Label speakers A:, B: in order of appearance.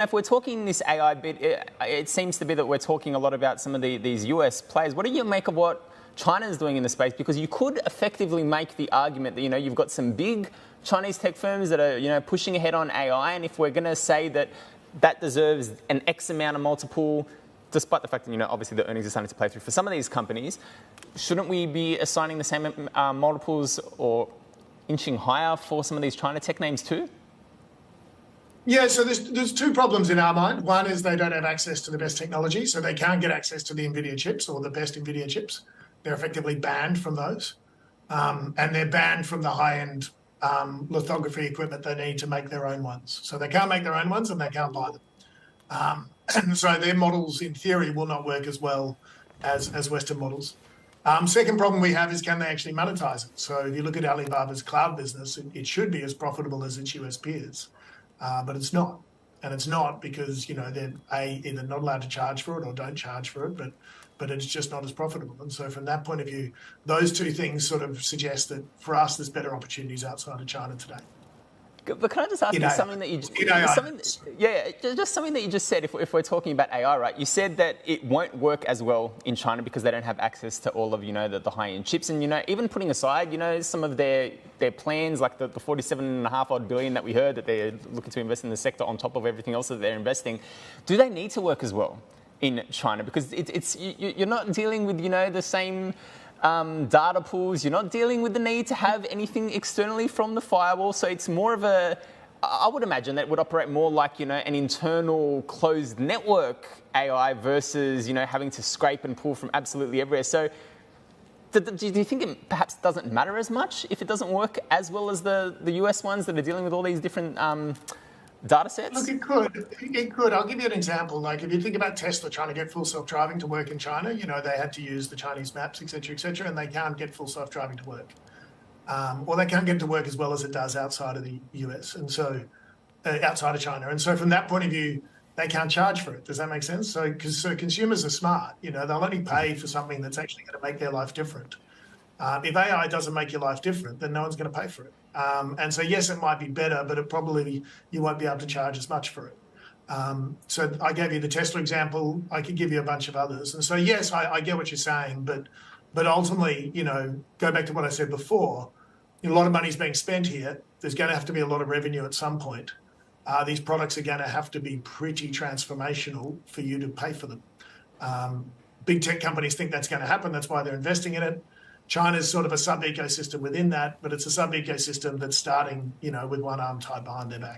A: If we're talking this AI bit, it seems to be that we're talking a lot about some of these US players. What do you make of what China is doing in the space? Because you could effectively make the argument that, you've got some big Chinese tech firms that are, pushing ahead on AI. And if we're going to say that that deserves an X amount of multiple, despite the fact that, obviously the earnings are starting to play through for some of these companies, shouldn't we be assigning the same multiples or inching higher for some of these China tech names too?
B: Yeah, so there's two problems in our mind. One is they don't have access to the best technology, so they can't get access to the NVIDIA chips or the best NVIDIA chips. They're effectively banned from those. And they're banned from the high-end lithography equipment they need to make their own ones. So they can't make their own ones and they can't buy them. And so their models, in theory, will not work as well as Western models. Second problem we have is, can they actually monetize it? So if you look at Alibaba's cloud business, it should be as profitable as its US peers. But it's not. And it's not because, they're either not allowed to charge for it or don't charge for it, but it's just not as profitable. And so from that point of view, those two things sort of suggest that for us, there's better opportunities outside of China today.
A: But can I just ask you something that you just something that you just said? If we're talking about AI, right? You said that it won't work as well in China because they don't have access to all of the high-end chips, and even putting aside some of their plans, like the 47.5 odd billion that we heard that they're looking to invest in the sector on top of everything else that they're investing. Do they need to work as well in China? Because you're not dealing with the same data pools. You're not dealing with the need to have anything externally from the firewall. So it's more of I would imagine that it would operate more like, an internal closed network AI versus, having to scrape and pull from absolutely everywhere. So do you think it perhaps doesn't matter as much if it doesn't work as well as the US ones that are dealing with all these different data sets?
B: Look, it could. It could. I'll give you an example. Like if you think about Tesla trying to get full self-driving to work in China, they had to use the Chinese maps, et cetera, and they can't get full self-driving to work. Or they can't get it to work as well as it does outside of the US, and so outside of China. And so from that point of view, they can't charge for it. Does that make sense? So consumers are smart. They'll only pay for something that's actually going to make their life different. If AI doesn't make your life different, then no one's going to pay for it. And so, yes, it might be better, but you won't be able to charge as much for it. So I gave you the Tesla example. I could give you a bunch of others. And so, yes, I get what you're saying, but ultimately, go back to what I said before. A lot of money is being spent here. There's going to have to be a lot of revenue at some point. These products are going to have to be pretty transformational for you to pay for them. Big tech companies think that's going to happen. That's why they're investing in it. China's sort of a sub-ecosystem within that, but it's a sub-ecosystem that's starting, with one arm tied behind their back.